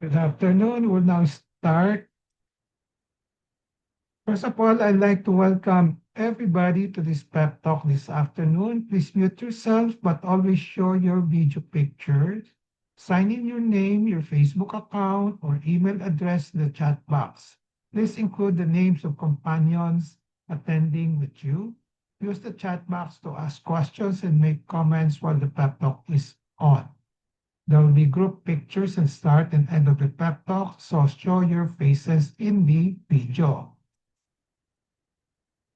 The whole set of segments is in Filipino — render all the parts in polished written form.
Good afternoon. We'll now start. First of all, I'd like to welcome everybody to this pep talk this afternoon. Please mute yourself, but always show your video pictures. Sign in your name, your Facebook account, or email address in the chat box. Please include the names of companions attending with you. Use the chat box to ask questions and make comments while the pep talk is on. There will be group pictures and start and end of the pep talk, so show your faces in the video.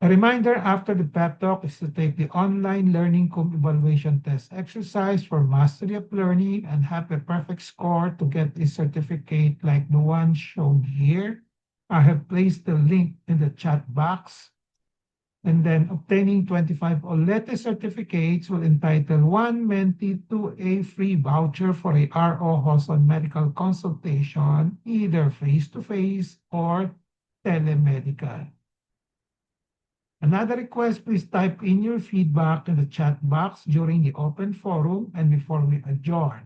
A reminder after the pep talk is to take the online learning curve evaluation test exercise for mastery of learning and have a perfect score to get a certificate like the one shown here. I have placed the link in the chat box. And then obtaining 25 OLETE certificates will entitle one mentee to a free voucher for a RO Hoson medical consultation, either face-to-face or telemedical. Another request, please type in your feedback in the chat box during the open forum and before we adjourn.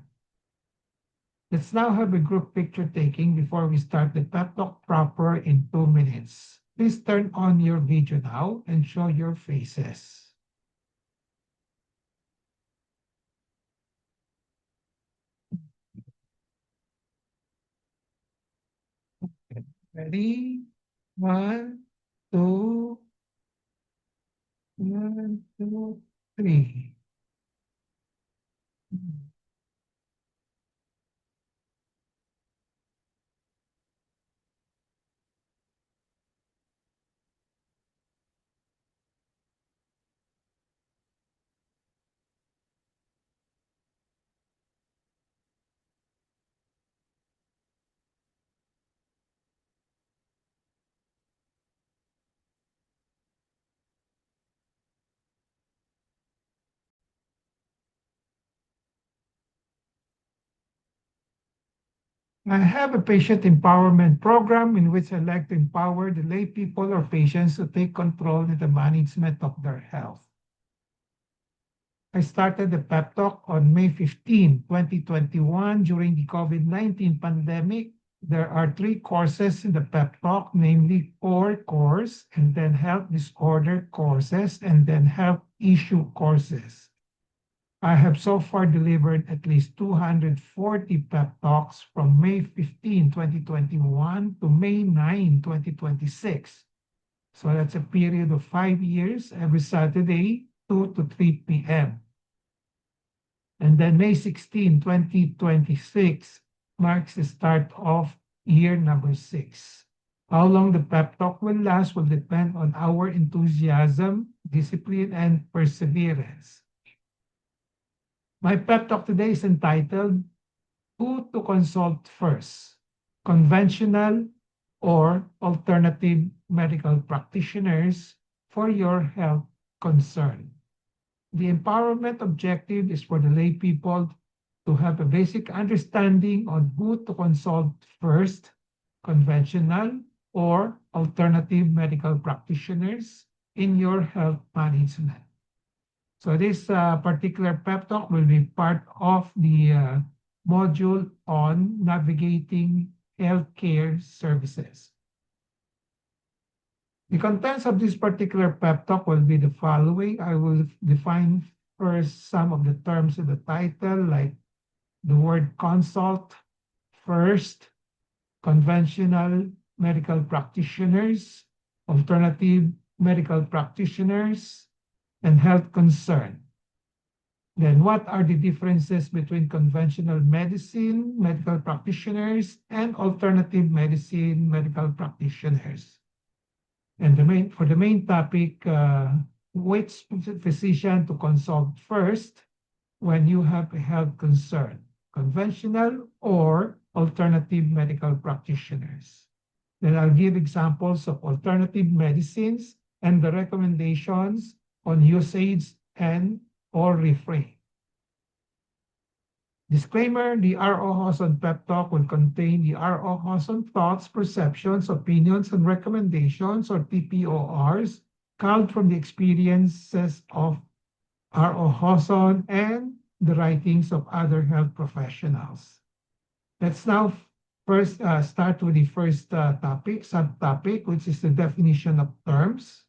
Let's now have a group picture taking before we start the pep talk proper in 2 minutes. Please turn on your video now and show your faces. Ready? One, two, one, two, three. I have a patient empowerment program in which I like to empower the lay people or patients to take control in the management of their health. I started the pep talk on May 15, 2021 during the COVID-19 pandemic. There are 3 courses in the pep talk, namely core course, and then health disorder courses, and then health issue courses. I have so far delivered at least 240 pep talks from May 15, 2021 to May 9, 2026. So that's a period of 5 years, every Saturday, 2 to 3 p.m. And then May 16, 2026 marks the start of year number 6. How long the pep talk will last will depend on our enthusiasm, discipline, and perseverance. My pep talk today is entitled Who to Consult First, Conventional or Alternative Medical Practitioners for Your Health Concern. The empowerment objective is for the lay people to have a basic understanding on who to consult first, conventional or alternative medical practitioners in your health management. So this particular pep talk will be part of the module on navigating healthcare services. The contents of this particular pep talk will be the following. I will define first some of the terms in the title, like the word consult, first, conventional medical practitioners, alternative medical practitioners, and health concern. Then what are the differences between conventional medicine, medical practitioners, and alternative medicine, medical practitioners? And for the main topic, which physician to consult first when you have a health concern, conventional or alternative medical practitioners. Then I'll give examples of alternative medicines and the recommendations on usage and or refrain. Disclaimer, the R.O. Hoson Pep Talk will contain the R.O. Hoson thoughts, perceptions, opinions, and recommendations, or TPORs, culled from the experiences of R.O. Hoson and the writings of other health professionals. Let's now First, start with the first subtopic, which is the definition of terms.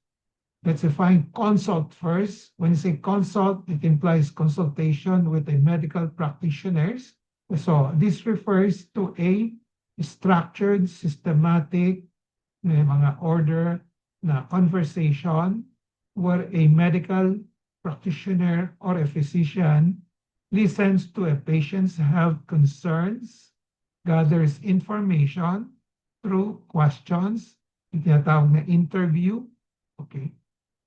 Let's define consult first. When you say consult, it implies consultation with a medical practitioners. So this refers to a structured, systematic, may mga order na conversation where a medical practitioner or a physician listens to a patient's health concerns, gathers information through questions, tinatawag na interview, okay,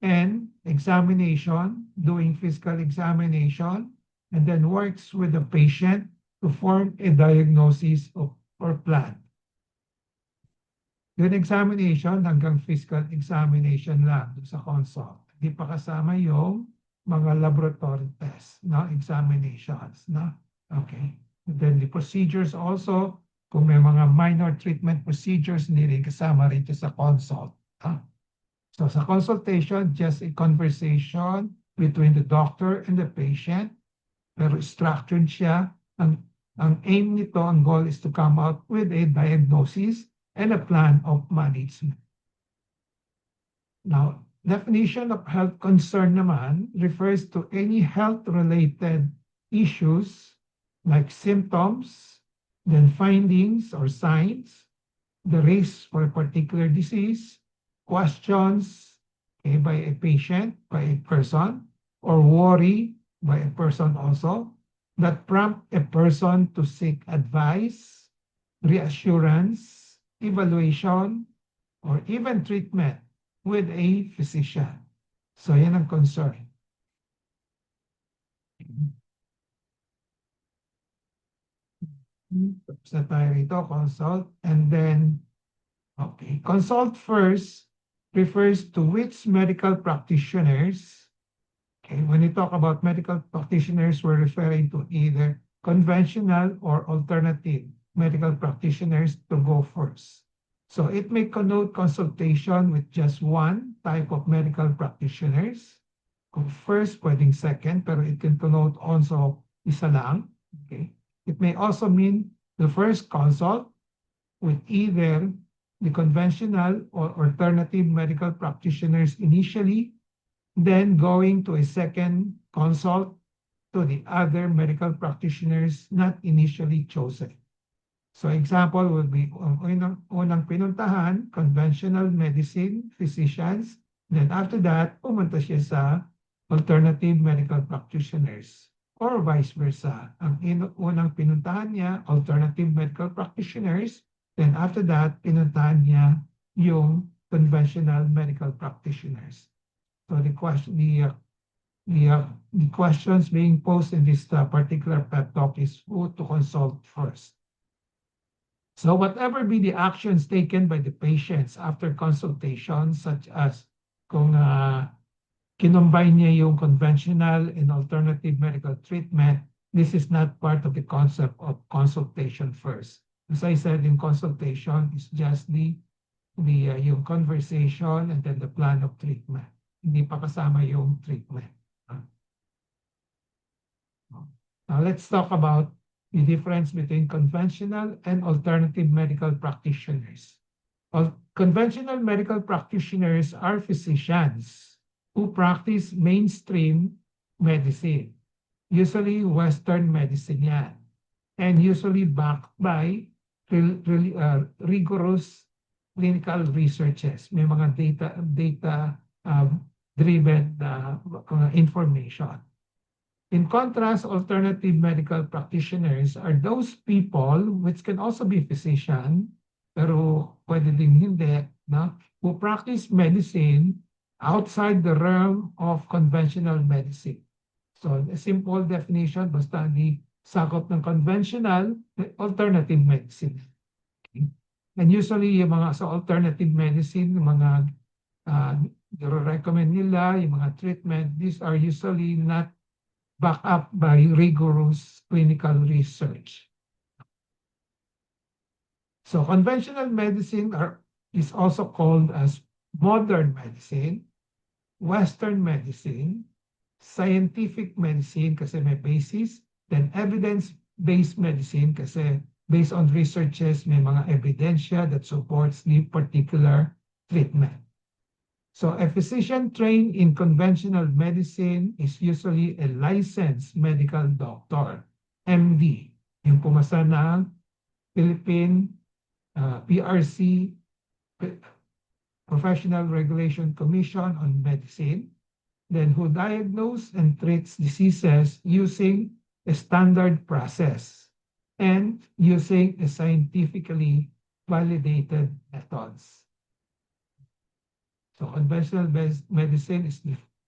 and examination, doing physical examination, and then works with the patient to form a diagnosis or plan. Yung examination hanggang physical examination lang sa consult. Hindi pa kasama yung mga laboratory tests, no? Examinations, no? Okay. And then the procedures also, kung may mga minor treatment procedures, hindi rin kasama rin sa consult. No? So sa consultation, just a conversation between the doctor and the patient, pero structured siya. Ang aim nito, ang goal is to come out with a diagnosis and a plan of management. Now, definition of health concern naman refers to any health-related issues like symptoms, then findings or signs, the risk for a particular disease, questions by a patient, by a person, or worry by a person also, that prompt a person to seek advice, reassurance, evaluation, or even treatment with a physician. So yan ang concern. Tapos na tayo rito, consult. And then, okay, consult first refers to which medical practitioners. Okay, when we talk about medical practitioners, we're referring to either conventional or alternative medical practitioners to go first. So it may connote consultation with just one type of medical practitioners. Kung first, pwedeng second, pero it can connote also isa lang. Okay. It may also mean the first consult with either the conventional or alternative medical practitioners initially, then going to a second consult to the other medical practitioners not initially chosen. So example would be unang pinuntahan, conventional medicine, physicians. Then after that, pumunta siya sa alternative medical practitioners. Or vice versa. Ang unang pinuntahan niya, alternative medical practitioners. Then after that, pinuntahan niya yung conventional medical practitioners. So the questions being posed in this particular pep talk is who to consult first. So whatever be the actions taken by the patients after consultation, such as kung kinombine niya yung conventional and alternative medical treatment, this is not part of the concept of consultation first. As I said, in consultation is just yung conversation and then the plan of treatment. Hindi pa kasama yung treatment. Now let's talk about the difference between conventional and alternative medical practitioners. Conventional medical practitioners are physicians who practice mainstream medicine, usually Western medicine yan, and usually backed by rigorous clinical researches. May mga data-driven information. In contrast, alternative medical practitioners are those people, which can also be physician, pero pwede din hindi, no? Who practice medicine outside the realm of conventional medicine. So, a simple definition, basta hindi sakop ng conventional, alternative medicine. Okay? And usually, yung mga sa alternative medicine, yung mga recommend nila, yung mga treatment, these are usually not backed up by rigorous clinical research. So conventional medicine is also called as modern medicine, Western medicine, scientific medicine kasi may basis, then evidence-based medicine kasi based on researches, may mga ebidensya that supports the particular treatment. So a physician trained in conventional medicine is usually a licensed medical doctor, MD, yung pumasa ng Philippine PRC, Professional Regulation Commission on Medicine, then who diagnose and treats diseases using a standard process and using a scientifically validated methods. So conventional medicine is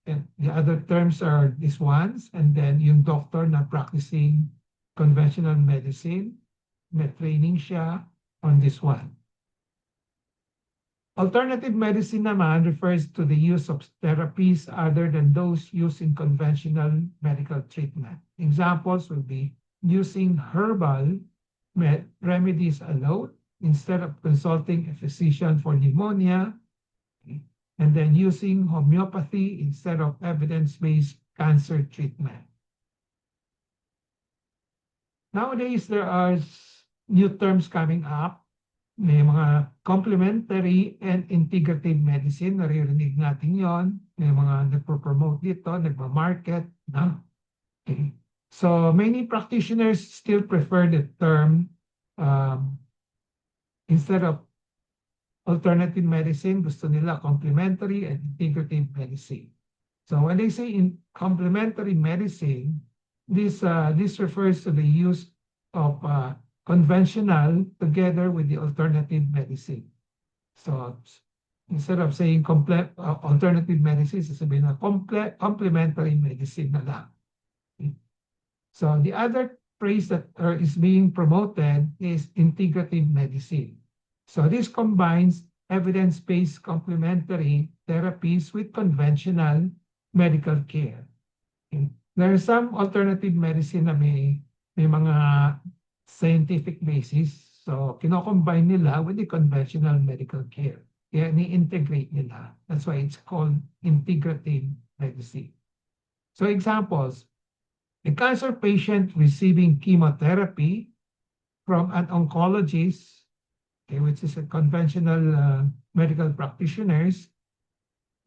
the other terms are these ones, and then yung doctor na practicing conventional medicine, may training siya on this one. Alternative medicine naman refers to the use of therapies other than those used in conventional medical treatment. Examples will be using herbal remedies alone instead of consulting a physician for pneumonia, and then using homeopathy instead of evidence-based cancer treatment. Nowadays, there are new terms coming up. May mga complementary and integrative medicine, naririnig natin yon. May mga nagpo-promote dito, nagma-market. No? Okay. So many practitioners still prefer the term instead of alternative medicine, gusto nila complementary and integrative medicine. So when they say in complementary medicine, this refers to the use of conventional together with the alternative medicine. So instead of saying alternative medicine, sasabihin na complementary medicine na lang. Okay. So the other phrase that is being promoted is integrative medicine. So this combines evidence-based complementary therapies with conventional medical care. Okay. There are some alternative medicine na may mga scientific basis. So, kino-combine nila with the conventional medical care. Kaya ni-integrate nila. That's why it's called integrative medicine. So, examples. A cancer patient receiving chemotherapy from an oncologist, okay, which is a conventional medical practitioners,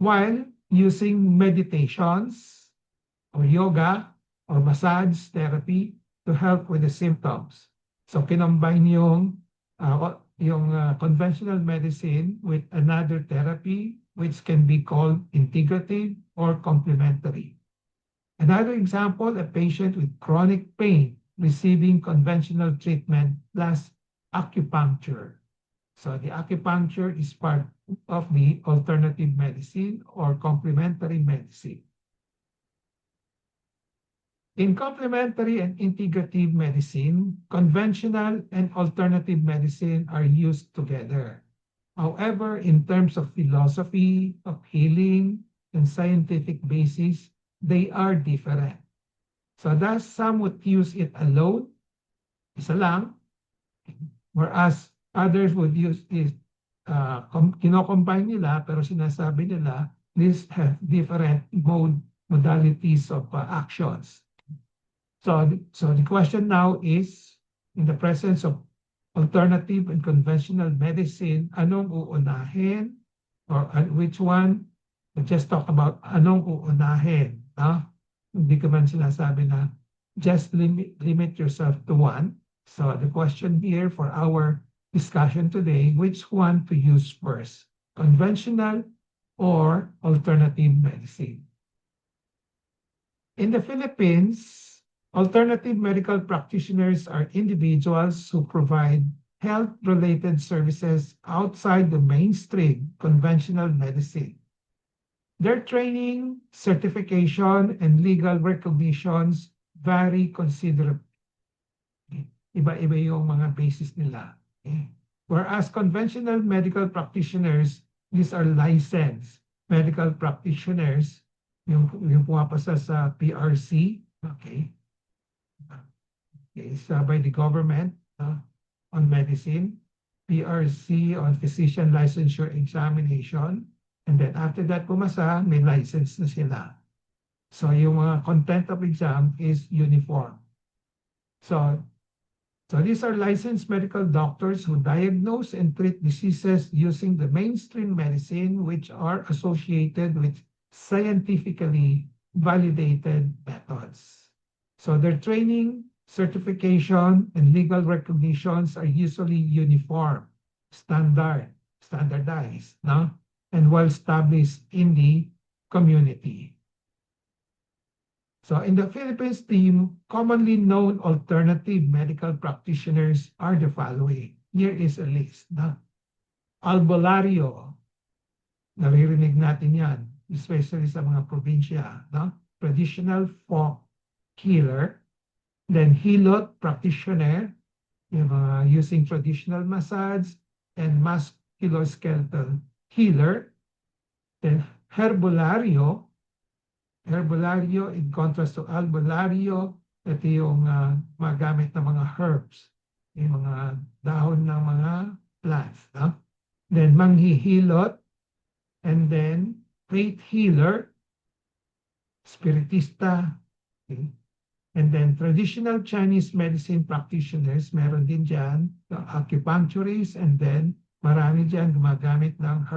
while using meditations or yoga or massage therapy to help with the symptoms. So kinombine yung conventional medicine with another therapy which can be called integrative or complementary. Another example, a patient with chronic pain receiving conventional treatment plus acupuncture. So the acupuncture is part of the alternative medicine or complementary medicine. In complementary and integrative medicine, conventional and alternative medicine are used together. However, in terms of philosophy, of healing, and scientific basis, they are different. So thus, some would use it alone, isa lang, whereas others would use it, kino-combine nila, pero sinasabi nila, these have different modalities of actions. So the question now is, in the presence of alternative and conventional medicine, anong uunahin? Or which one? We just talk about anong uunahin. Hindi ko man sinasabi na just limit yourself to one. So the question here for our discussion today, which one to use first? Conventional or alternative medicine? In the Philippines, alternative medical practitioners are individuals who provide health-related services outside the mainstream conventional medicine. Their training, certification, and legal recognitions vary considerably. Iba-iba yung mga basis nila. Okay. Whereas conventional medical practitioners, these are licensed medical practitioners, yung pumapasa sa PRC, okay, is by the government on medicine, PRC on physician licensure examination, and then after that pumasa, may license na sila. So yung content of exam is uniform. So So these are licensed medical doctors who diagnose and treat diseases using the mainstream medicine, which are associated with scientifically validated methods. So their training, certification, and legal recognitions are usually uniform, standardized, no? And well established in the community. So in the Philippines, the commonly known alternative medical practitioners are the following. Here is a list. No? Albularyo, naririnig natin yan, especially sa mga probinsya. No? Traditional folk healer. Then hilot practitioner, yung using traditional massage and musculoskeletal healer. Then herbolario in contrast to albularyo, ito yung magamit ng mga herbs, yung mga dahon ng mga plants. No? Then manghihilot, and then faith healer, spiritista, okay? And then traditional Chinese medicine practitioners, meron din dyan, acupuncturists, and then marami dyan gumagamit ng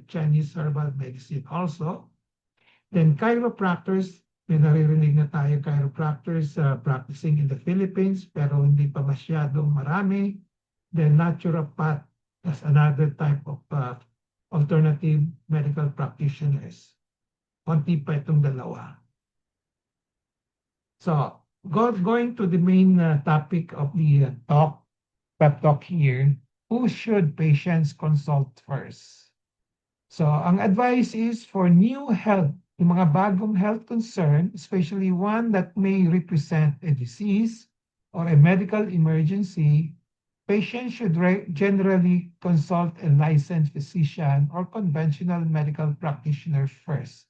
Chinese herbal medicine also. Then chiropractors, may naririnig na tayo chiropractors practicing in the Philippines, pero hindi pa masyadong marami. Then naturopath as another type of alternative medical practitioners. Konti pa itong dalawa. So, going to the main topic of the pep talk here, who should patients consult first? So, ang advice is for new health, yung mga bagong health concern, especially one that may represent a disease or a medical emergency, patients should generally consult a licensed physician or conventional medical practitioner first.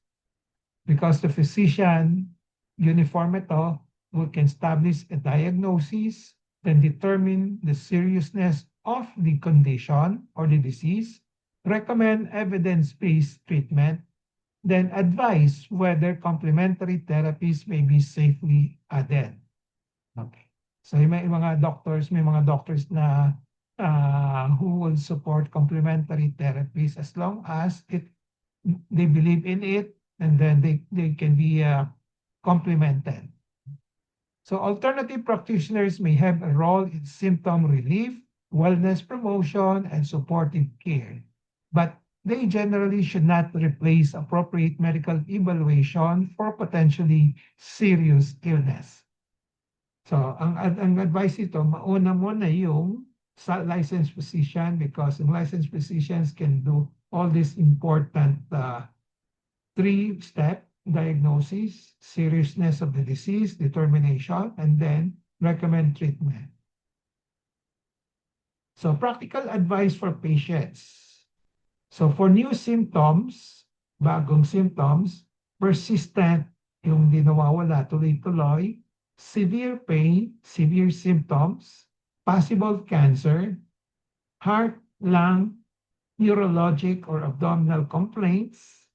Because the physician, uniform ito, who can establish a diagnosis, then determine the seriousness of the condition or the disease, recommend evidence-based treatment, then advise whether complementary therapies may be safely added. Okay. So may mga doctors na who will support complementary therapies as long as they believe in it, and then they can be complemented. So alternative practitioners may have a role in symptom relief, wellness promotion, and supportive care, but they generally should not replace appropriate medical evaluation for potentially serious illness. So, ang advice ito, mauna muna yung licensed physician, because licensed physicians can do all these important three-step diagnosis, seriousness of the disease, determination, and then recommend treatment. So, practical advice for patients. So for new symptoms, bagong symptoms, persistent, yung di nawawala, tuloy-tuloy, severe pain, severe symptoms, possible cancer, heart, lung, neurologic or abdominal complaints,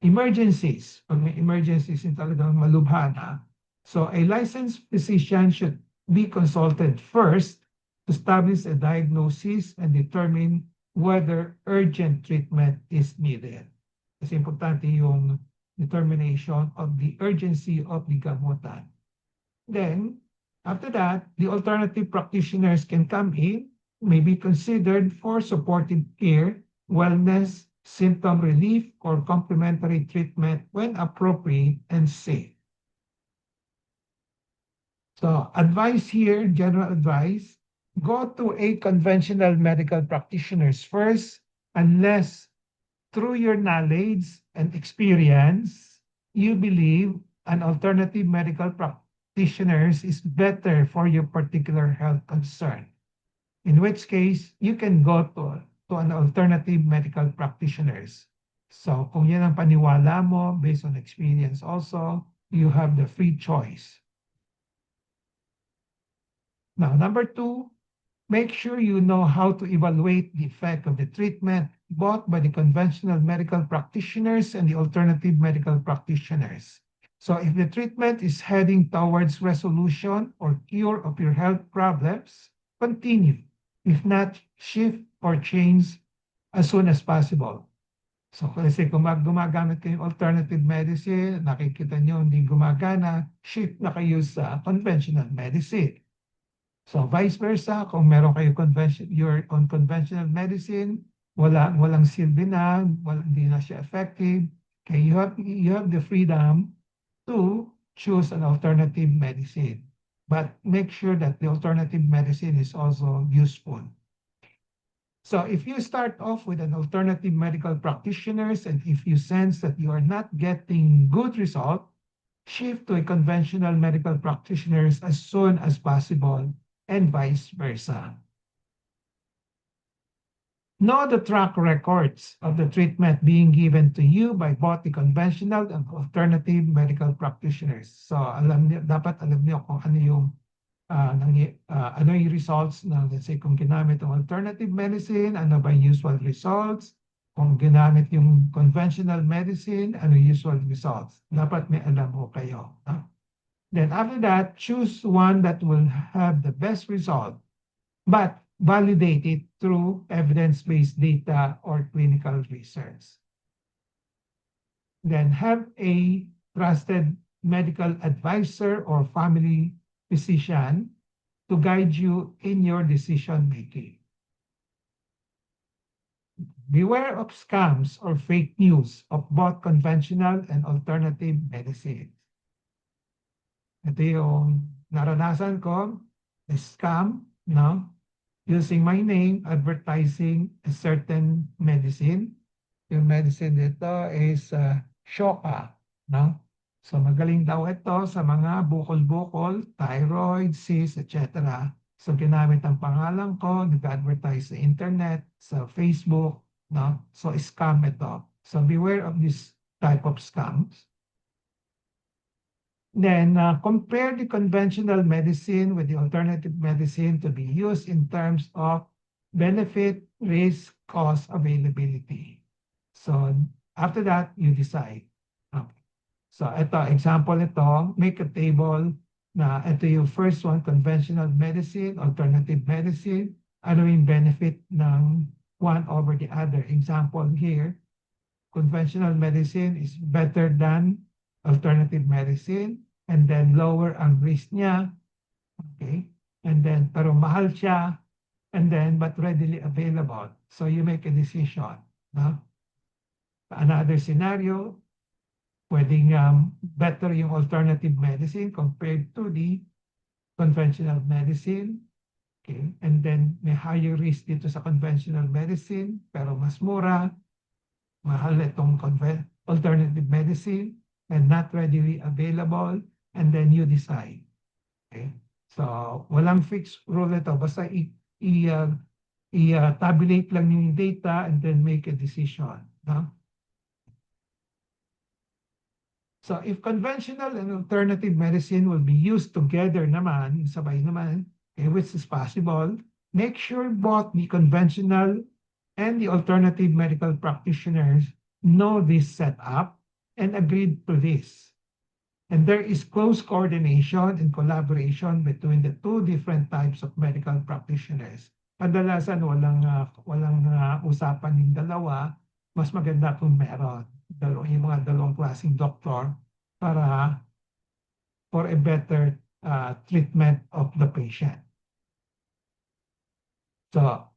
emergencies, pag may emergencies yung talagang malubhana. So a licensed physician should be consulted first to establish a diagnosis and determine whether urgent treatment is needed. Kasi importante yung determination of the urgency of the gamutan. Then, after that, the alternative practitioners can come in, may be considered for supportive care, wellness, symptom relief, or complementary treatment when appropriate and safe. So, advice here, general advice, go to a conventional medical practitioners first, unless through your knowledge and experience, you believe an alternative medical practitioners is better for your particular health concern. In which case, you can go to an alternative medical practitioners. So kung yan ang paniwala mo, based on experience also, you have the free choice. Now, number 2, make sure you know how to evaluate the effect of the treatment, both by the conventional medical practitioners and the alternative medical practitioners. So if the treatment is heading towards resolution or cure of your health problems, continue. If not, shift or change as soon as possible. So kasi kung gumagamit kayo ng alternative medicine, nakikita nyo hindi gumagana, shift na kayo sa conventional medicine. So vice versa, kung meron kayo you're on conventional medicine, walang silbi na, hindi na siya effective, okay, you have the freedom to choose an alternative medicine. But make sure that the alternative medicine is also useful. So if you start off with an alternative medical practitioners, and if you sense that you are not getting good result, shift to a conventional medical practitioners as soon as possible, and vice versa. Know the track records of the treatment being given to you by both the conventional and alternative medical practitioners. So dapat alam niyo kung ano yung ano yung results ng, let's say, kung ginamit ang alternative medicine, ano ba yung usual results? Kung ginamit yung conventional medicine, ano yung usual results? Dapat may alam mo kayo. Then after that, choose one that will have the best result, but validate it through evidence-based data or clinical research. Then have a trusted medical advisor or family physician to guide you in your decision making. Beware of scams or fake news of both conventional and alternative medicine. Ito yung naranasan ko, a scam, no? Using my name, advertising a certain medicine. Yung medicine dito is Shoka, no? So magaling daw ito sa mga bukol-bukol, thyroid, cyst, etc. So ginamit ang pangalan ko, nag-advertise sa internet, sa Facebook, no? So scam ito. So beware of this type of scams. Then compare the conventional medicine with the alternative medicine to be used in terms of benefit, risk, cost, availability. So after that, you decide. Okay. So ito, example ito, make a table na ito yung first one, conventional medicine, alternative medicine, ano yung benefit ng one over the other. Example here, conventional medicine is better than alternative medicine, and then lower ang risk niya, okay? And then, pero mahal siya, and then, but readily available. So you make a decision, no? Another scenario, pwedeng better yung alternative medicine compared to the conventional medicine, okay? And then, may higher risk dito sa conventional medicine, pero mas mura, mahal itong alternative medicine, and not readily available, and then you decide. Okay? So, walang fixed rule ito. Basta i-tabulate lang yung data and then make a decision. No? So, if conventional and alternative medicine will be used together naman, sabay naman, okay, which is possible, make sure both the conventional and the alternative medical practitioners know this setup and agreed to this. And there is close coordination and collaboration between the two different types of medical practitioners. Kadalasan walang usapan yung dalawa, mas maganda kung meron yung mga dalawang klaseng doktor para for a better treatment of the patient. So,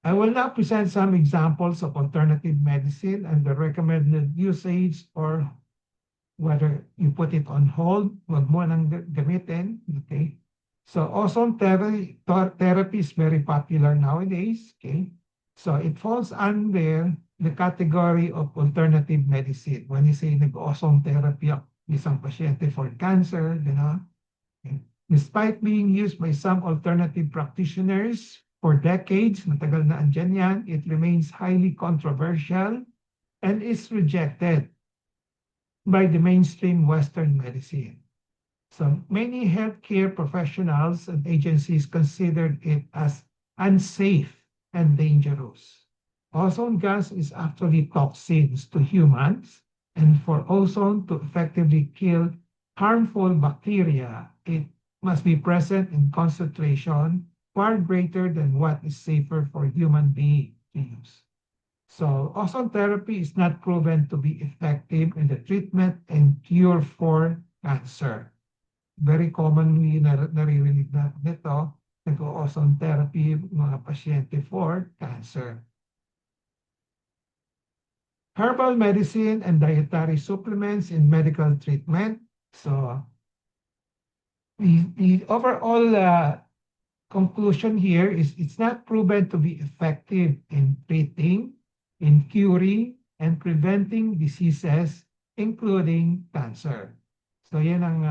I will now present some examples of alternative medicine and the recommended usage, or whether you put it on hold, wag mo nang gamitin, okay? So ozone therapy is very popular nowadays, okay? So it falls under the category of alternative medicine. When you say nag-ozone therapy isang pasyente for cancer, okay? Despite being used by some alternative practitioners for decades, matagal na andyan yan, it remains highly controversial and is rejected by the mainstream Western medicine. So many healthcare professionals and agencies considered it as unsafe and dangerous. Ozone gas is actually toxins to humans And for ozone to effectively kill harmful bacteria, it must be present in concentration far greater than what is safer for human beings to use. So ozone therapy is not proven to be effective in the treatment and cure for cancer. Very commonly naririnig natin ito, nag-ozone therapy mga pasyente for cancer. Herbal medicine and dietary supplements in medical treatment. So the overall conclusion here is it's not proven to be effective in treating, in curing, and preventing diseases, including cancer. So yan ang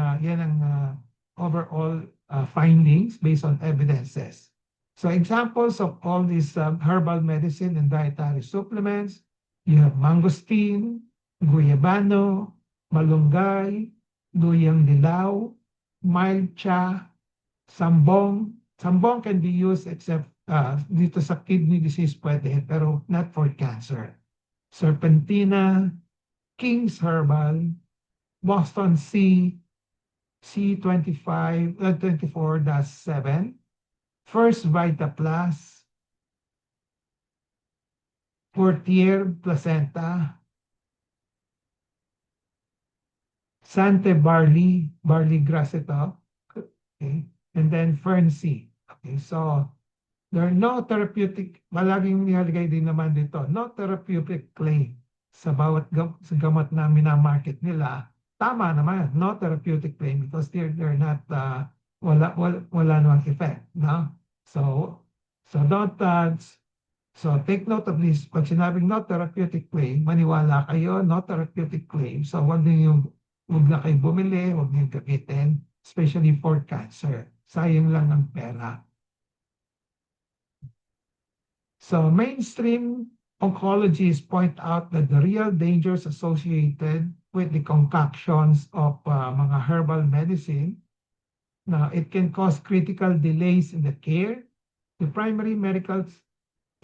overall findings based on evidences. So examples of all these herbal medicine and dietary supplements, you have mangosteen, guyabano, malunggay, luyang dilaw, mild cha, sambong. Sambong can be used except dito sa kidney disease pwede, pero not for cancer. Serpentina, King's Herbal, Boston C25, 24-7, First Vita Plus, Portier Placenta, Sante barley grass ito. Okay. And then Fern-C. Okay, so there are no therapeutic, malaging nilalagay din naman dito, no therapeutic claim sa bawat sa gamot na minamarket nila. Tama naman, no therapeutic claim because they're not, wala namang effect, no? So don't, so take note of this. Pag sinabing no therapeutic claim, maniwala kayo, no therapeutic claim. So huwag na kayo bumili, huwag niyo gamitin, especially for cancer. Sayang lang ng pera. So mainstream oncologists point out that the real dangers associated with the concoctions of mga herbal medicine, now it can cause critical delays in the care. The primary medical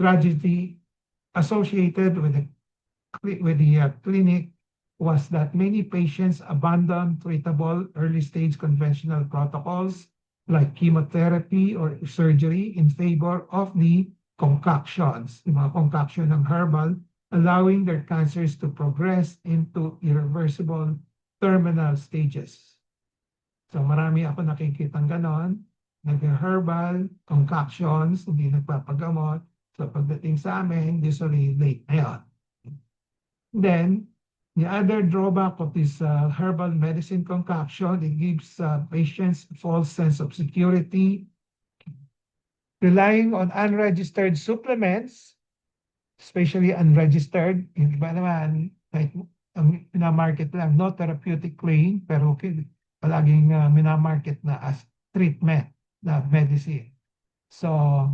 tragedy associated with the clinic was that many patients abandoned treatable early-stage conventional protocols like chemotherapy or surgery in favor of the concoctions, yung mga concoction ng herbal, allowing their cancers to progress into irreversible terminal stages. So marami ako nakikitang ganon, nag-herbal, concoctions, hindi nagpapagamot. So pagdating sa amin, usually late na yun. Then, the other drawback of this herbal medicine concoction, it gives patients a false sense of security. Relying on unregistered supplements, especially unregistered, yung iba naman, like, minamarket lang, no therapeutic claim, pero palaging minamarket na as treatment, na medicine. So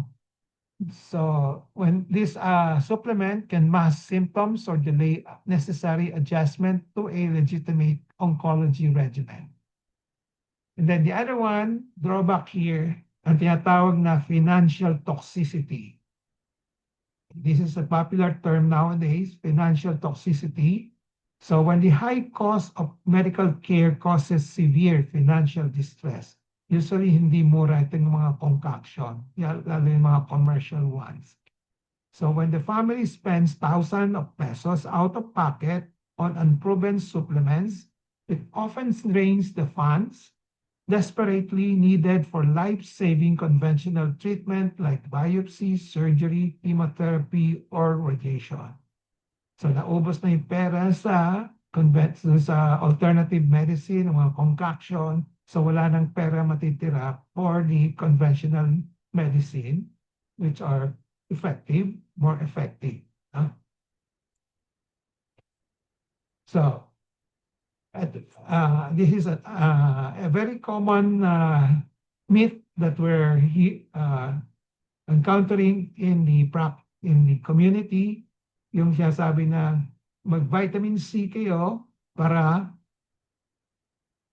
when this supplement can mask symptoms or delay necessary adjustment to a legitimate oncology regimen. And then the other one, drawback here, ang tinatawag na financial toxicity. This is a popular term nowadays, financial toxicity. So when the high cost of medical care causes severe financial distress, usually hindi mura itong mga concoction, lalo yung mga commercial ones. So when the family spends thousands of pesos out of pocket on unproven supplements, it often drains the funds desperately needed for life-saving conventional treatment like biopsy, surgery, chemotherapy, or radiation. So naubos na yung pera sa alternative medicine, mga concoction. So wala nang pera matitira for the conventional medicine, which are effective, more effective. So this is a very common myth that we're encountering in the community, yung sinasabi na mag-vitamin C kayo para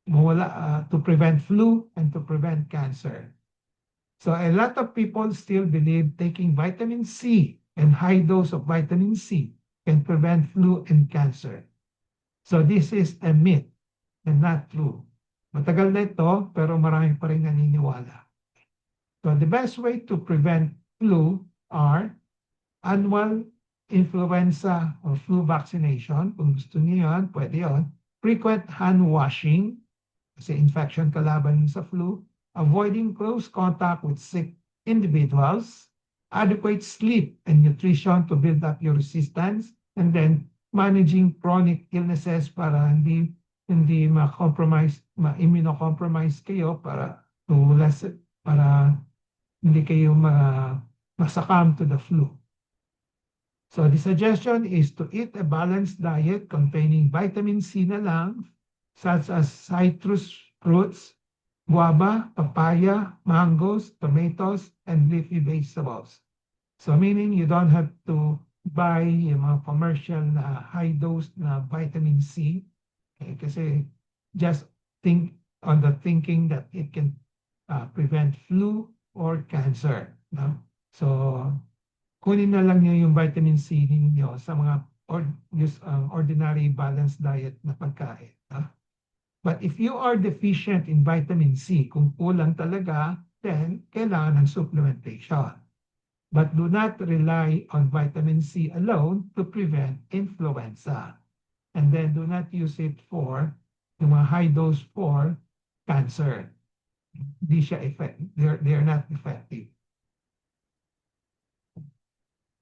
mawala, to prevent flu and to prevent cancer. So a lot of people still believe taking vitamin C and high dose of vitamin C can prevent flu and cancer. So this is a myth and not true. Matagal na ito, pero marami pa rin naniniwala. So the best way to prevent flu are annual influenza or flu vaccination. Kung gusto niyo yan, pwede yun. Frequent hand washing, kasi infection kalaban sa flu. Avoiding close contact with sick individuals. Adequate sleep and nutrition to build up your resistance. And then managing chronic illnesses para hindi ma-compromise, ma-immunocompromise kayo para para hindi kayo masakam to the flu. So the suggestion is to eat a balanced diet containing vitamin C na lang, such as citrus fruits, guava, papaya, mangoes, tomatoes, and leafy vegetables. So meaning you don't have to buy yung mga commercial na high dose na vitamin C. Okay, kasi just think on the thinking that it can prevent flu or cancer. No? So kunin na lang niyo yung vitamin C ninyo sa mga ordinary balanced diet na pagkain. But if you are deficient in vitamin C, kung kulang talaga, then kailangan ng supplementation. But do not rely on vitamin C alone to prevent influenza. And then do not use it for yung mga high dose for cancer. Di siya they're not effective.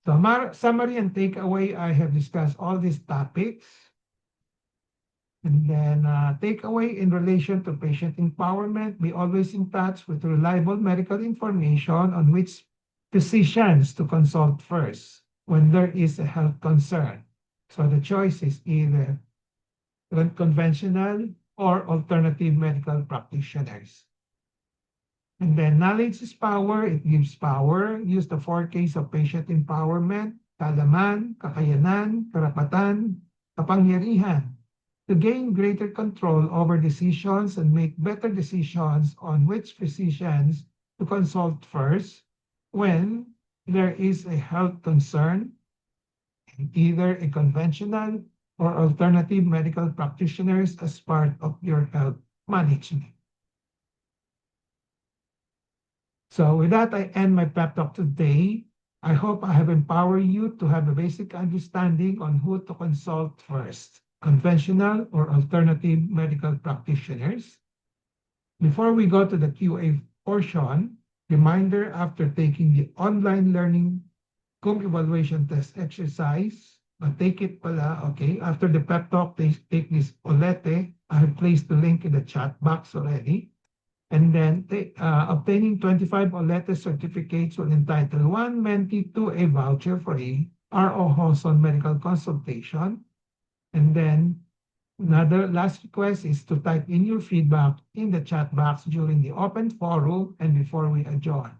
So summary and takeaway, I have discussed all these topics. And then takeaway in relation to patient empowerment, be always in touch with reliable medical information on which physicians to consult first when there is a health concern. So the choice is either conventional or alternative medical practitioners. And then knowledge is power, it gives power. Use the 4 Ks of patient empowerment, kaalaman, kakayanan, karapatan, kapangyarihan to gain greater control over decisions and make better decisions on which physicians to consult first when there is a health concern, either a conventional or alternative medical practitioners as part of your health management. So with that, I end my pep talk today. I hope I have empowered you to have a basic understanding on who to consult first, conventional or alternative medical practitioners. Before we go to the QA portion, reminder after taking the online learning Kung evaluation test exercise, take it pala, okay? After the pep talk, take this Olete. I have placed the link in the chat box already. And then obtaining 25 Olete certificates will entitle one mentee to a voucher for a RO Hoson medical consultation. And then another last request is to type in your feedback in the chat box during the open forum and before we adjourn.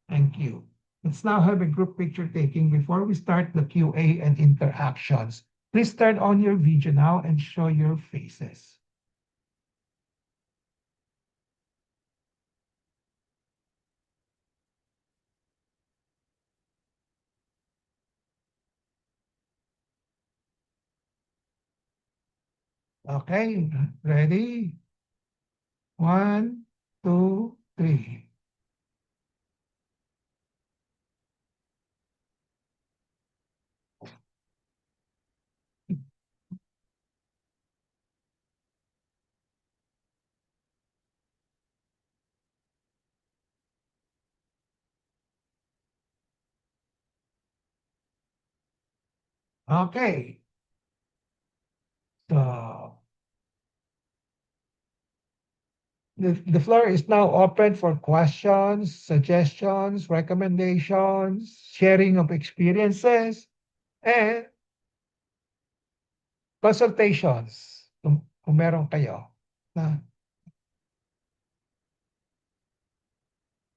Thank you. Let's now have a group picture taking before we start the QA and interactions. Please turn on your video now and show your faces. Okay, ready? 1, 2, 3. Okay. So the floor is now open for questions, suggestions, recommendations, sharing of experiences, and consultations kung meron kayo.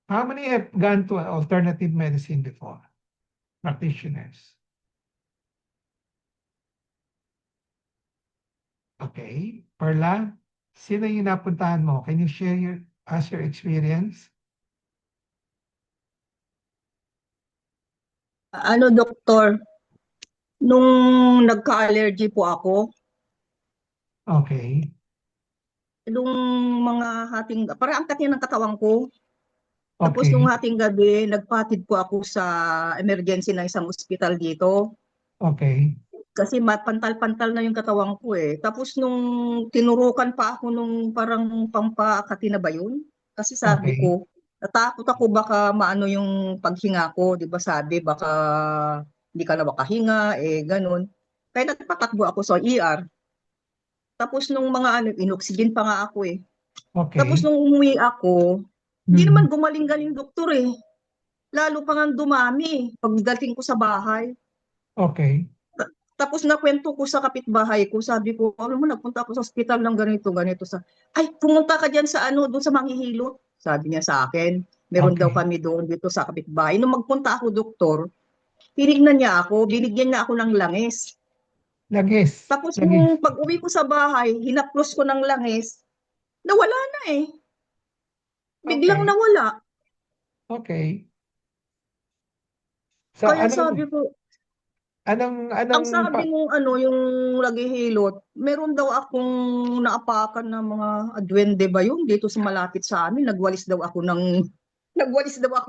How many have gone to alternative medicine before? Practitioners. Okay. Perla, sino yung napuntahan mo? Can you share your experience? Doktor, nung nagka-allergy po ako, Okay. Nung mga hating, parang ang kati ng katawan ko. Tapos nung Okay. hating gabi, nagpatid po ako sa emergency ng isang ospital dito. Okay. Kasi pantal-pantal na yung katawan ko eh. Tapos nung tinurukan pa ako nung parang pampakati na ba yun? Kasi sabi Okay. ko, natakot ako baka maano yung paghinga ko, 'di ba sabi baka hindi ka na makahinga eh ganun. Kaya nagpatakbo ako sa ER. Tapos nung mga ano, inoxygen pa nga ako eh. Tapos Okay. nung umuwi ako, hindi Mm. naman gumaling-galing doktor eh. Lalo pa nga dumami pagdating ko sa bahay. Okay. Tapos nakwento ko sa kapitbahay ko, sabi ko, alam mo, nagpunta ako sa ospital ng ganito, ganito. Ay, pumunta ka dyan sa ano, doon sa Manghihilot. Sabi niya sa akin, meron daw Okay. kami doon dito sa kapitbahay. Nung magpunta ako, doktor, tinignan niya ako, binigyan niya ako ng langis. Lagis. Tapos Lagis. nung pag-uwi ko sa bahay, hinaplos ko ng langis, nawala na eh. Biglang Okay. nawala. Okay. So, Kaya sabi ko, ang anong, sabi mo ano, yung naghihilot, meron daw akong naapakan ng mga duwende ba yun dito sa malapit sa amin. Nagwalis daw ako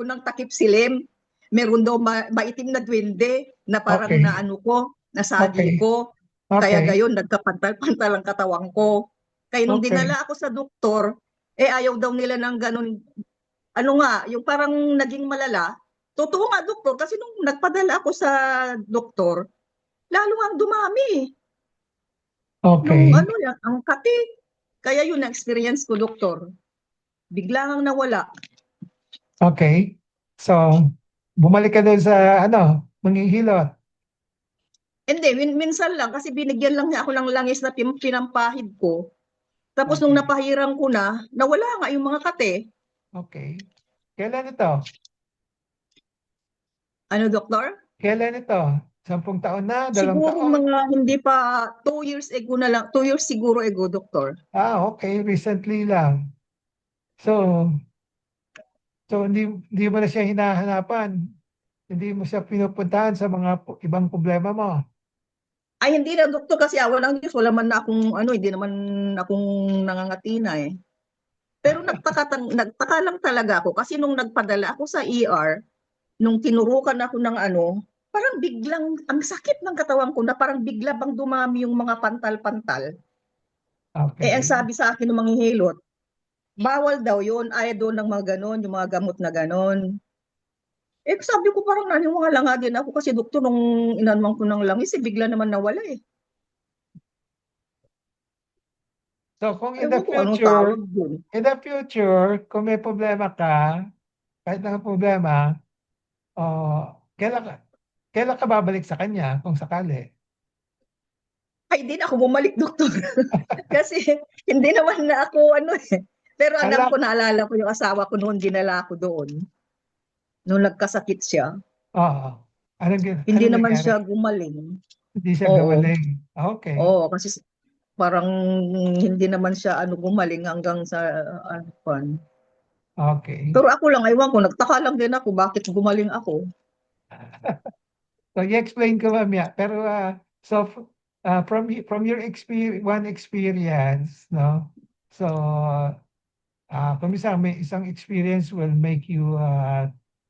ng takip silim. Meron daw maitim na duwende na parang okay. naano ko, nasagi Okay. ko. Kaya Okay. gayon, nagkapantal-pantal ang katawan ko. Kaya nung Okay. dinala ako sa doktor, eh ayaw daw nila ng ganun. Ano nga, yung parang naging malala. Totoo nga, doktor, kasi nung nagpadala ako sa doktor, lalo ang dumami. Nung Okay. ano yan, ang kati. Kaya yun na experience ko, doktor. Bigla ngang nawala. Okay. So, bumalik ka doon sa, manghihilot. Hindi, minsan lang kasi binigyan lang niya ako ng langis na pinampahid ko. Tapos nung Okay. napahiram ko na, nawala nga yung mga kate. Okay. Kailan ito? Ano, doktor? Kailan ito? 10 taon na? Dalawang Siguro taon? mga hindi pa 2 years ago na lang, 2 years siguro ago, doktor. Okay. Recently lang. So, hindi mo na siya hinahanapan. Hindi mo siya pinupuntahan sa mga ibang problema mo. Ay, hindi na, doktor, kasi awa ng Diyos, wala man na akong, ano, hindi naman akong nangangatina eh. Pero nagtaka lang talaga ako kasi nung nagpadala ako sa ER, nung tinurukan ako ng ano, parang biglang, ang sakit ng katawan ko na parang bigla bang dumami yung mga pantal-pantal. Eh, ang Okay. sabi sa akin ng manghihilot, bawal daw yun, ayaw daw ng mga ganon, yung mga gamot na ganon. Eh, sabi ko parang naniwala nga din ako kasi doktor, nung inanwang ko ng langis, eh, bigla naman nawala eh. So, kung Ewan ko anong tawag dun. kung may problema ka, kahit na problema, kailan ka, kailan ka babalik sa kanya kung sakali? Ay, hindi na ako bumalik, doktor. Kasi hindi naman na ako ano eh. Pero alam ko, Alak, naalala ko yung asawa ko noon, dinala ako doon. Nung nagkasakit siya, oo. hindi Anong naman nangyari? siya gumaling. Hindi siya Oo. gumaling. Okay. Oo, kasi parang hindi naman siya ano gumaling hanggang sa ano pan. Okay. Pero ako lang, aywan ko, nagtaka lang din ako bakit gumaling ako. So, i-explain ko mamaya. Pero, from your experience, no? So, kung may isang experience will make you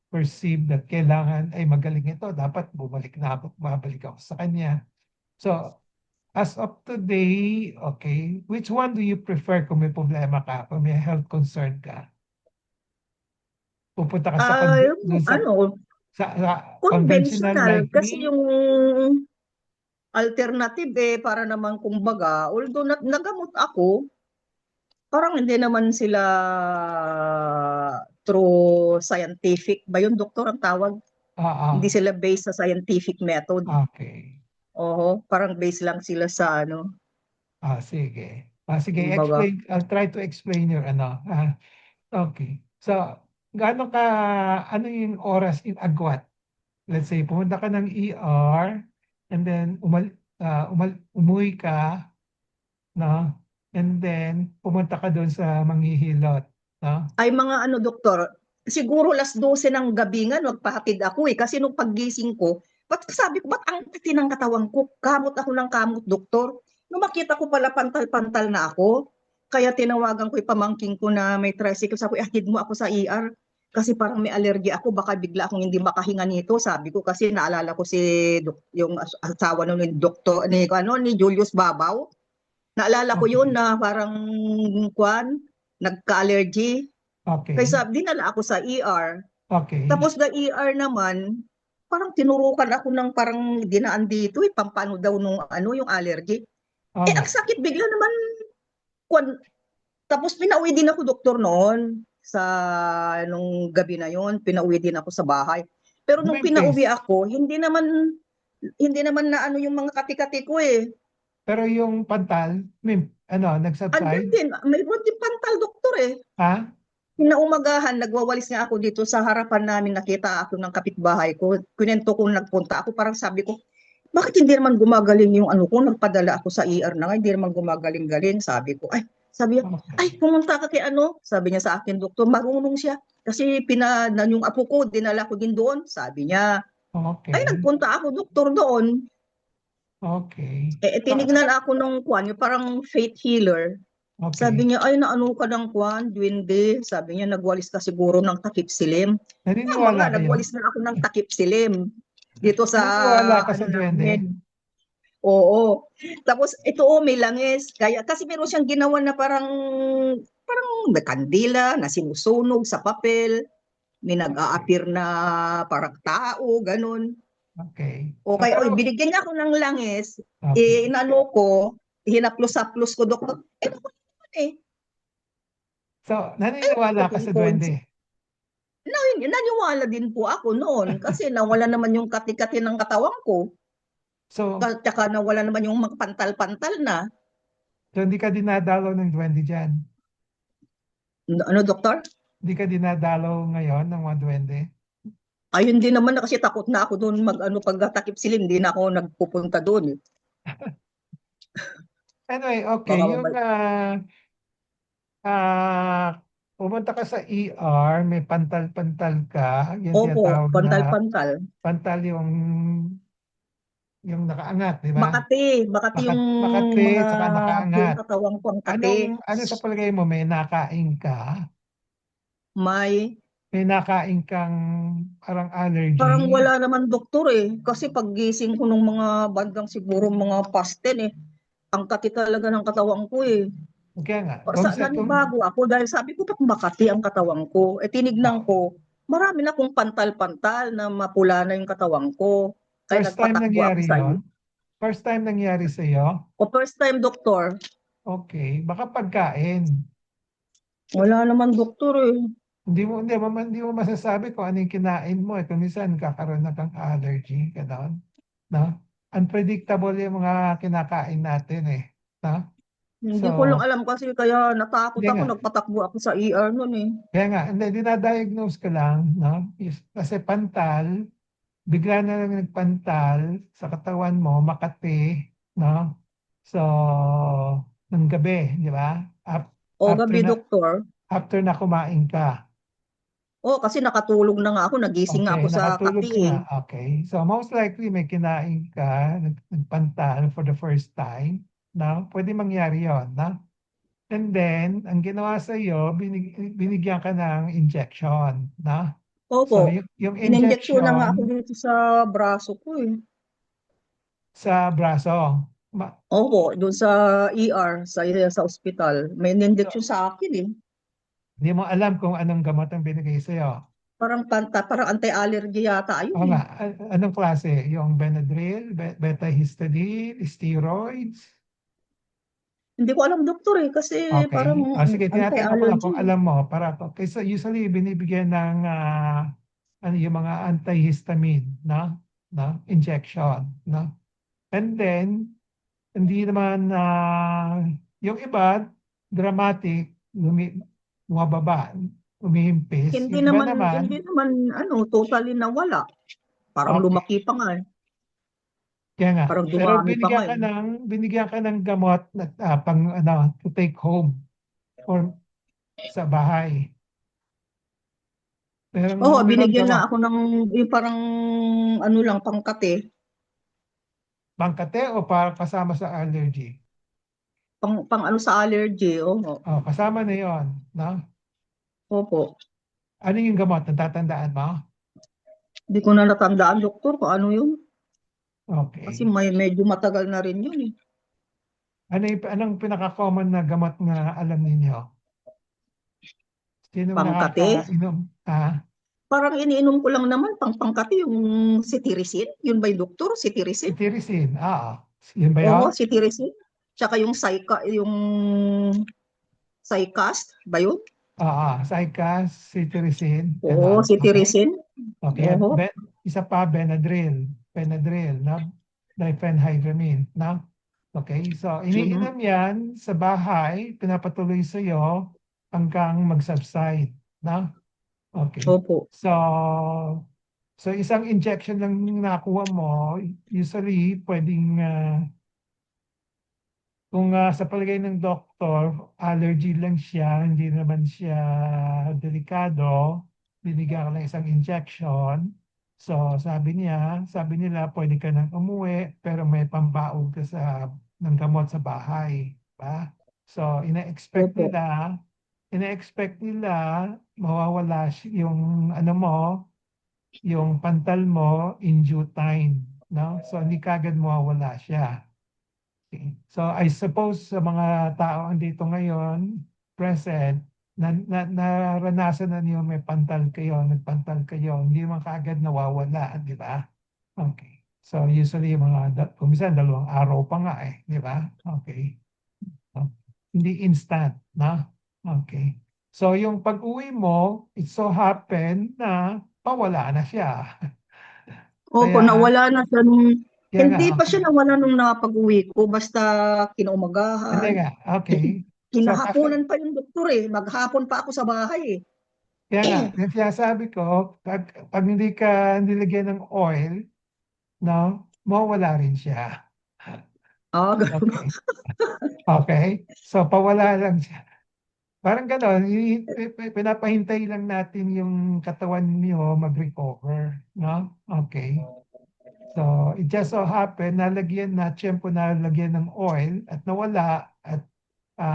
perceive that kailangan ay magaling ito. Dapat babalik ako sa kanya. So, as of today, okay, which one do you prefer kung may problema ka, kung may health concern ka? Pupunta ka Ay, dun ano, sa conventional conventional. like Kasi me? yung alternative eh, para naman kumbaga, although nagamot ako, parang hindi naman sila true scientific ba yun, doktor, ang tawag? Hindi Ah, sila based sa scientific method. okay. Oo, parang based lang sila sa ano, Sige. Sige, kumbaga. explain. I'll try to explain your ano. Okay. So, gaano ka, ano yung oras in agwat? Let's say, pumunta ka ng ER, and then umuwi ka, no? And then, pumunta ka doon sa manghihilot, no? Ay mga ano, doktor, siguro 12:00 ng gabi nga, nagpahatid ako eh. Kasi nung paggising ko, ba't sabi ko, ba't ang titi ng katawan ko? Kamot ako ng kamot, doktor. Nung makita ko pala pantal-pantal na ako, kaya tinawagan ko yung pamangking ko na may tricycle. Sabi ko, ihatid mo ako sa ER. Kasi parang may allergy ako, baka bigla akong hindi makahinga nito. Sabi ko kasi naalala ko si yung asawa nun ni Doktor ni Julius Babaw. Naalala ko yun Okay. na parang kwan, nagka-allergy. Kaya Okay. dinala ako sa ER. Okay. Tapos the ER naman, parang tinurukan ako ng parang dinaan dito, pampano daw nung yung allergy. Oo nga. Ang sakit bigla naman. Kwan, tapos pinauwi din ako doktor noon sa nung gabi na yon, pinauwi din ako sa bahay. Pero nung pinauwi Bumimpis. ako, hindi naman na yung mga kati-kati ko eh. Pero yung pantal, Andyan nag-subside? din, mayroon din pantal doktor eh. Ha? Kinaumagahan, nagwawalis nga ako dito sa harapan namin, nakita ako ng kapitbahay ko. Kunento ko nagpunta ako, parang sabi ko, bakit hindi naman gumagaling yung ano ko, nagpadala ako sa ER na nga, hindi naman gumagaling-galing. Sabi ko, sabi niya, Okay. pumunta ka kay ano, sabi niya sa akin, doktor, marunong siya. Kasi yung apo ko, dinala ko din doon, sabi niya. Okay. Nagpunta ako, doktor, doon. Okay. Tinignan ako ng kwan, yung parang faith healer. Sabi Okay. niya, naano ka ng kwan, duwende. Sabi niya, nagwalis ka siguro ng takip silim. Tama Naniniwala nga, kayo? nagwalis na ako ng takip silim. Dito sa, Naniniwala ka ano sa duwende? namin. Oo. Tapos, ito may langis. Kaya, kasi meron siyang ginawa na parang may kandila na sinusunog sa papel. May Okay. nag-a-appear na parang tao, ganun. Okay. O So, kaya, pero, binigyan niya ako ng langis. okay. Inano ko, hinaplos-haplos ko, doktor. Ito ko naman eh. So, Ayun ako naniniwala ka sa tungkol. duwende? Naniwala din po ako noon kasi nawala naman yung kati-kati ng katawan ko. So, Tsaka nawala naman yung mga pantal-pantal na. hindi ka dinadalaw ng duwende dyan? Ano, doktor? Hindi ka dinadalaw ngayon ng mga duwende? Ayun din naman na kasi takot na ako doon pagkatakip silim, hindi na ako nagpupunta doon eh. Anyway, okay. Baka Yung mabal- pumunta ka sa ER, may pantal-pantal ka, yung Opo, tinatawag na pantal-pantal. pantal yung nakaangat, di ba? Makati yung Makati, mga saka buong nakaangat. katawan ko ang kati. Ano sa palagay mo, may nakain ka? May May nakain kang parang Parang allergy? wala naman doktor eh. Kasi paggising ko ng mga bandang siguro mga past 10 eh, ang kati talaga ng katawan ko eh. Kaya nga, Nanibago ako dahil sabi ko, ba't makati ang katawan ko? Tinignan oh, ko, marami na akong pantal-pantal na mapula na yung katawan ko. Kaya first time nagpatakbo ako nangyari sa iyo. yon? First time nangyari sa iyo? O first time doktor, Okay, baka pagkain. wala naman doktor eh. Hindi mo masasabi kung ano yung kinain mo. Kung minsan kakaroon na kang allergy, gano'n. No? Unpredictable yung mga kinakain natin eh. No? So, Hindi ko lang alam kasi kaya natakot kaya ako, nga, nagpatakbo ako sa ER noon eh. hindi, dinadiagnose ko lang, no? Kasi pantal, bigla na lang nagpantal sa katawan mo, Makati, no? So, ng gabi, di ba? O After gabi na, doktor, after na kumain ka. kasi nakatulog na nga ako, nagising nga Okay, ako sa nakatulog kati ka eh. nga. Okay. So most likely may kinain ka, nagpantal for the first time. No? Pwede mangyari yon, no? And then, ang ginawa sa iyo, binigyan ka ng injection, no? Opo, So yung ininjeksyon na nga ako injection dito sa braso ko eh. sa braso. Opo, doon sa ER, sa ospital. May So, ininjeksyon sa akin eh. hindi mo alam kung anong gamot ang binigay sa iyo. Parang anti-allergy yata ayun O eh. nga, anong klase? Yung Benadryl, beta-histidine, steroids? Hindi ko alam doktor eh kasi parang Okay. Sige, tinatanong ko lang anti-allergy. kung alam mo para to. Kasi usually binibigyan ng yung mga antihistamine, no? No? Injection, no? And then, hindi naman yung iba, dramatic, bumababa, umihimpis. Hindi Yung iba naman hindi naman, naman totally nawala. Parang okay. lumaki pa nga eh. Kaya nga. Parang Pero dumami pa nga eh. binigyan ka ng gamot na to take home or sa bahay. Oo, Meron binigyan na gamot. ako ng yung parang lang pangkate. Bangkate o para kasama sa allergy? pang ano sa allergy, oo. Oh, kasama na yon, no? Opo. Ano yung gamot? Natatandaan mo? Hindi ko na natandaan, doktor, kung ano yun. Kasi Okay. medyo matagal na rin yun eh. Anong pinaka-common na gamot na alam ninyo? Sinong Pangkate. nakakainom? Ah, Parang iniinom ko lang naman, pangkate, yung cetirizine. Yun ba yung doktor? si Cetirizine? Tirisin. Yun ba Oo, yun? cetirizine. Tsaka yung Cycast ba yun? Cycas, si Tirisin, Oo, ganon. Okay? cetirizine. Okay. At Oo. isa pa, Benadryl. Benadryl, na diphenhydramine, na. Okay, so Mhm. iniinom yan sa bahay, pinapatuloy sa iyo hanggang mag-subside, na. Okay. Opo. So isang injection lang nakuha mo, usually pwedeng kung sa palagay ng doktor, allergy lang siya, hindi naman siya delikado, binigyan ka ng isang injection. So sabi nila, pwede ka nang umuwi, pero may pambaog ka ng gamot sa bahay. Ba? So Opo. ina-expect nila mawawala yung ano mo, yung pantal mo in due time. No? So hindi kagad mawawala siya. Okay. So I suppose sa mga tao andito ngayon, present, naranasan na niyo may pantal kayo, nagpantal kayo, hindi man kaagad nawawala, di ba? Okay. So usually kung minsan 2 araw pa nga di ba? Okay. So, hindi instant, na? Okay. So yung pag-uwi mo, it so happen na pawala na siya. Opo, Kaya, nawala na siya nung, kaya nga, hindi pa okay. siya nawala nung nakapag-uwi ko, basta Hindi kinaumagahan. nga, okay. So, Kinahaponan pa yung doktor eh, maghapon pa ako sa bahay kaya nga, eh. yung sinasabi ko, pag hindi ka nilagyan ng oil, no, mawala rin siya. Ganun. Okay. Okay? So, pawala lang siya. Parang gano'n, pinapahintay lang natin yung katawan niyo mag-recover, no? Okay. So, it just so happen, tiyempo nalagyan ng oil at nawala at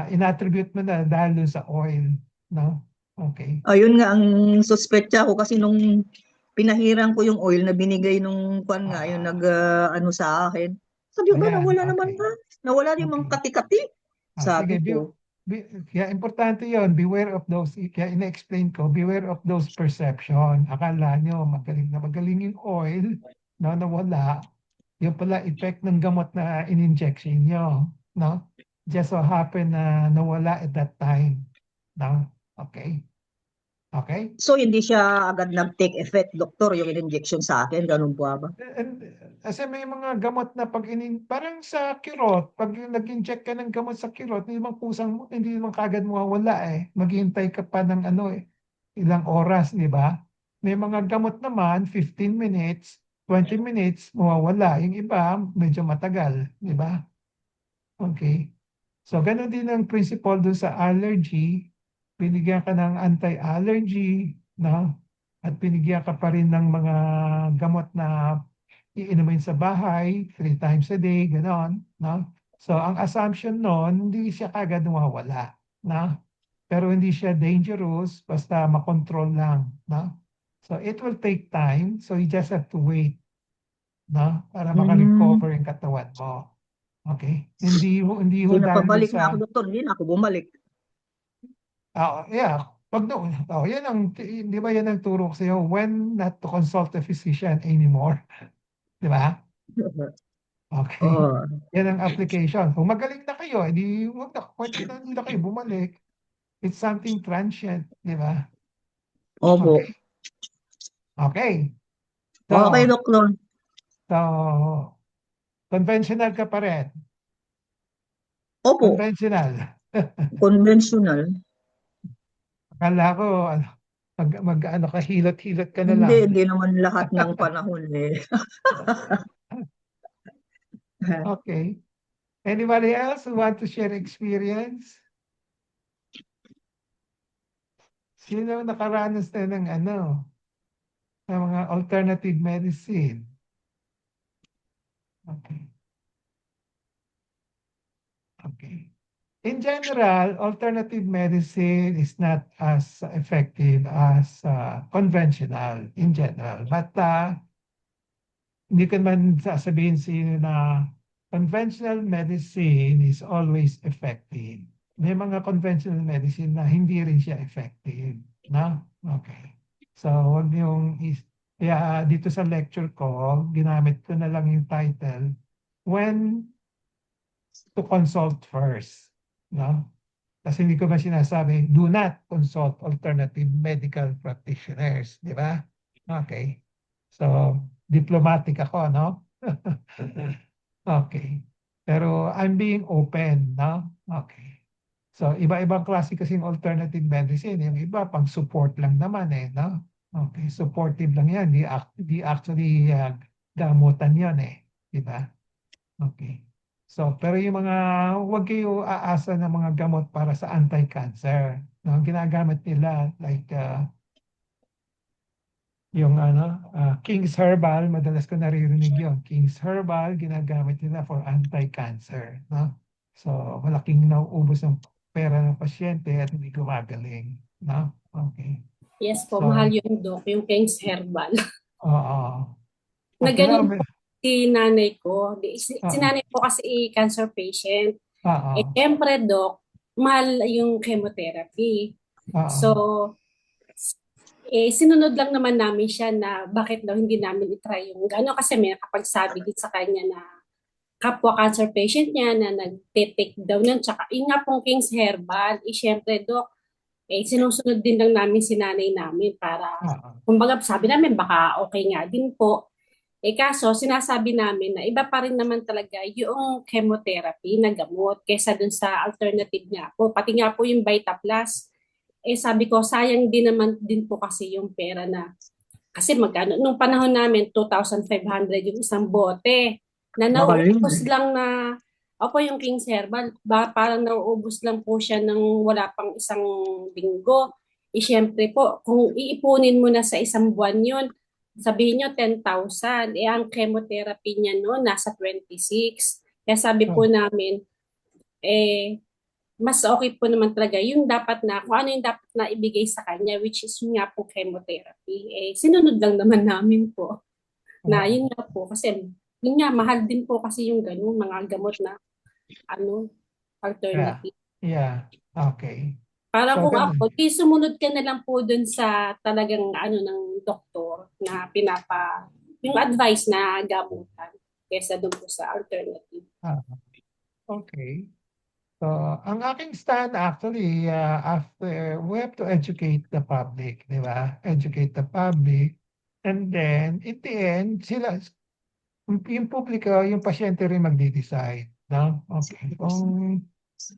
inattribute mo na dahil dun sa oil, no? Okay. Ayun nga ang suspetya ko kasi nung pinahiran ko yung oil na binigay nung kwan nga, yung Ah, ano sa akin. Sabi ko, ba ayan, nawala naman okay. ba? Nawala yung mga Okay. kati-kati. Sige, Sabi ko. kaya importante yon, beware of those, kaya ina-explain ko, beware of those perception. Akala nyo, magaling na magaling yung oil, no, nawala. Yung pala, effect ng gamot na in-injection nyo, no? Just so happen na nawala at that time. No? Okay? Okay? So hindi siya agad nag-take effect, doktor, yung injection sa akin. Ganun po ba? And, kasi may mga gamot na parang sa kirot, pag nag-inject ka ng gamot sa kirot, hindi naman kagad mawawala Maghihintay ka pa ng ilang oras, di ba? May mga gamot naman, 15 minutes, 20 minutes, mawawala. Yung iba, medyo matagal, di ba? Okay. So, ganun din ang principle dun sa allergy. Binigyan ka ng anti-allergy, no? At binigyan ka pa rin ng mga gamot na iinumin sa bahay, 3 times a day, ganon, no? So, ang assumption nun, hindi siya kagad nawawala, no? Pero hindi siya dangerous, basta makontrol lang, no? So, it will take time, so you just have to wait, no? Para Hmm. makarecover yung katawan mo. Okay? Hindi ho Hindi na dahil dun pabalik na ako, sa, doktor. Hindi na ako bumalik. yeah, pag doon, di ba yan ang turo ko sa'yo, when not to consult a physician anymore, di ba? Okay. Oo. Yan ang application. Kung magaling na kayo, pwede na hindi na kayo bumalik. It's something transient, di ba? Opo. Okay. Okay. Okay, So, doktor. so, conventional ka pa rin. Opo. Conventional. Conventional. Akala ko, ano ka, hilot-hilot ka na Hindi, lang. hindi naman lahat ng panahon eh. Okay. Anybody else who want to share experience? Sino nakaranas na ng mga alternative medicine? Okay. Okay. in general, alternative medicine is not as effective as conventional in general. But hindi ko man sasabihin sino na conventional medicine is always effective. May mga conventional medicine na hindi rin siya effective. No? Okay. So, huwag niyong kaya dito sa lecture ko, ginamit ko na lang yung title, When to Consult First. No? Kasi hindi ko ba sinasabi, do not consult alternative medical practitioners. Di ba? Okay. So, diplomatic ako, no? Okay. Pero I'm being open, no? Okay. So, iba-ibang klase kasing alternative medicine. Yung iba, pang support lang naman eh, no? Okay, supportive lang yan. Di actually gamutan yan eh. Di ba? Okay. So, pero yung mga, huwag kayo aasa ng mga gamot para sa anti-cancer. No? Ginagamit nila like yung King's Herbal, madalas ko naririnig yun. King's Herbal, ginagamit nila for anti-cancer. No? So, malaking nauubos ng pera ng pasyente at hindi gumagaling. No? Okay. Yes po, So, mahal yung doc, yung King's Herbal. oo. Na Okay ganun lang. po si nanay ko. Si Oo. nanay ko kasi cancer patient. Oo. Eh, syempre, doc, mahal yung chemotherapy. So, Oo. sinunod lang naman namin siya na bakit daw hindi namin itry yung gano'n kasi may nakapagsabi din sa kanya na kapwa cancer patient niya na nag-take daw nun. Tsaka, yung nga pong King's Herbal, syempre, doc, sinusunod din lang namin si nanay namin para, Oo. kumbaga sabi namin baka okay nga din po. Kaso sinasabi namin na iba pa rin naman talaga yung chemotherapy na gamot kaysa dun sa alternative nga po. Pati nga po yung Vita Plus, sabi ko sayang din naman din po kasi yung pera na, kasi magkano, nung panahon namin 2,500 yung isang bote na nauubos lang na, opo yung King's Herbal, parang nauubos lang po siya ng wala pang isang linggo. Siyempre po, kung iipunin mo na sa isang buwan yun, sabihin nyo 10,000, ang chemotherapy niya noon nasa 26. Kaya sabi po namin, mas okay po naman talaga yung dapat na, kung ano yung dapat na ibigay sa kanya, which is yung nga po chemotherapy. Sinunod lang naman namin po. Na yun nga po, kasi yun nga, mahal din po kasi yung ganun, mga gamot na alternative. Yeah. Okay. Parang So, kung ganun. ako, sumunod ka na lang po dun sa talagang ng doktor na yung advice na gamutan kesa dun po sa alternative. Okay. So, ang aking stand actually, after, we have to educate the public, di ba? Educate the public. And then, in the end, yung publiko, yung pasyente rin magde-decide. No? Okay.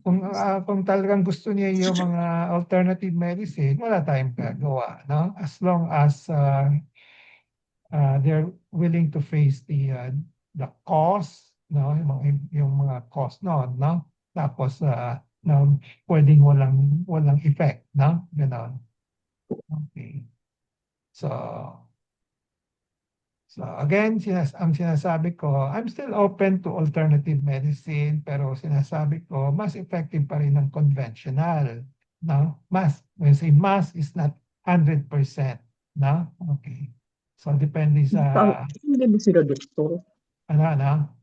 Kung talagang gusto niya yung mga alternative medicine, wala tayong gagawa. No? As long as they're willing to face the cost, no? Yung mga cost noon, no? Tapos na pwedeng walang effect, no? Ganon. Okay. So again, ang sinasabi ko, I'm still open to alternative medicine, pero sinasabi ko, mas effective pa rin ng conventional, no? When I say mas is not 100%, no? Okay. So depende sa Hindi ba sila doktor? ano.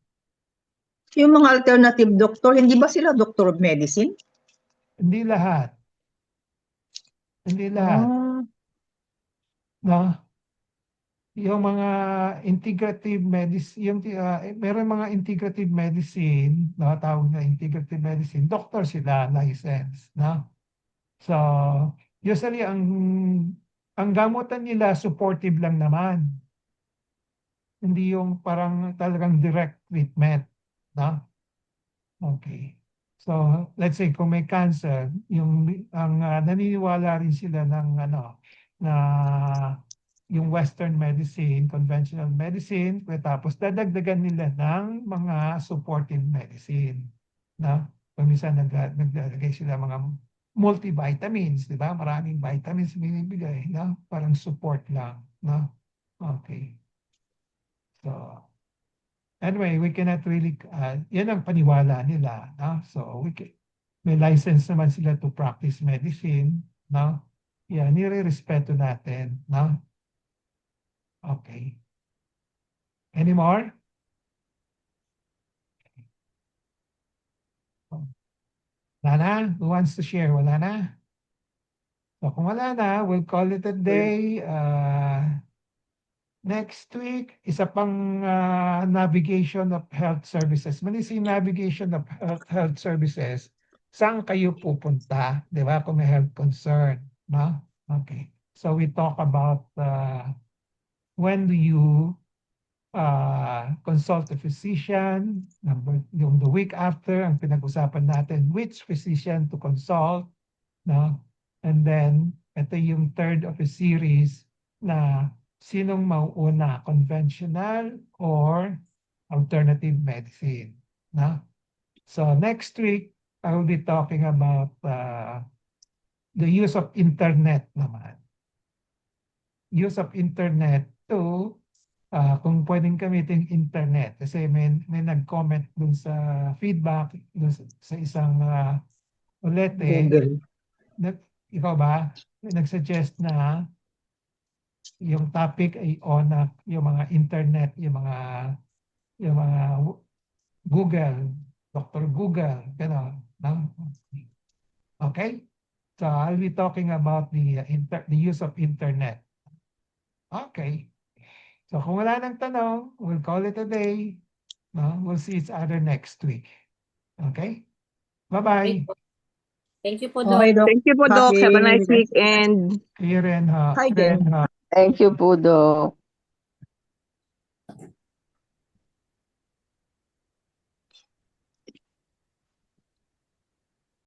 Yung mga alternative doktor, hindi ba sila doktor of medicine? Hindi lahat. Hindi lahat. No? Yung mga integrative medicine, meron mga integrative medicine, no, tawag na integrative medicine, doctor sila, license, no? So, usually ang gamutan nila supportive lang naman. Hindi yung parang talagang direct treatment, no? Okay. So, let's say kung may cancer, naniniwala rin sila ng na yung Western medicine, conventional medicine, tapos dadagdagan nila ng mga supportive medicine. No? Kung minsan naglalagay sila mga multivitamins, di ba? Maraming vitamins binibigay, no? Parang support lang, no? Okay. So, anyway, we cannot really, yan ang paniwala nila. No? So, may license naman sila to practice medicine, no? Yan, nire-respeto natin, no? Okay. Any more? Wala na? Who wants to share? Wala na? So kung wala na, we'll call it a day. Next week, isa pang navigation of health services. When you say navigation of health services, saan kayo pupunta? Di ba? Kung may health concern. No? Okay. So we talk about when do you consult a physician. Yung the week after, ang pinag-usapan natin, which physician to consult. No? And then, ito yung third of a series na sinong mauuna, conventional or alternative medicine. No? So next week, I will be talking about the use of internet naman. Use of internet to kung pwedeng gamitin internet. Kasi may nag-comment dun sa feedback dun sa isang ulete. Google. Ikaw ba? Nag-suggest na yung topic ay on yung mga internet, yung mga Google, Dr. Google, gano'n. No? Okay? So I'll be talking about the use of internet. Okay. So kung wala nang tanong, we'll call it a day. No? We'll see each other next week. Okay? Bye-bye. Thank you po, Doc. Okay, Doc. Thank you po, Doc. Have a nice Happy- weekend. Kayo rin, ha. Hi, Jen. Thank you po, Doc.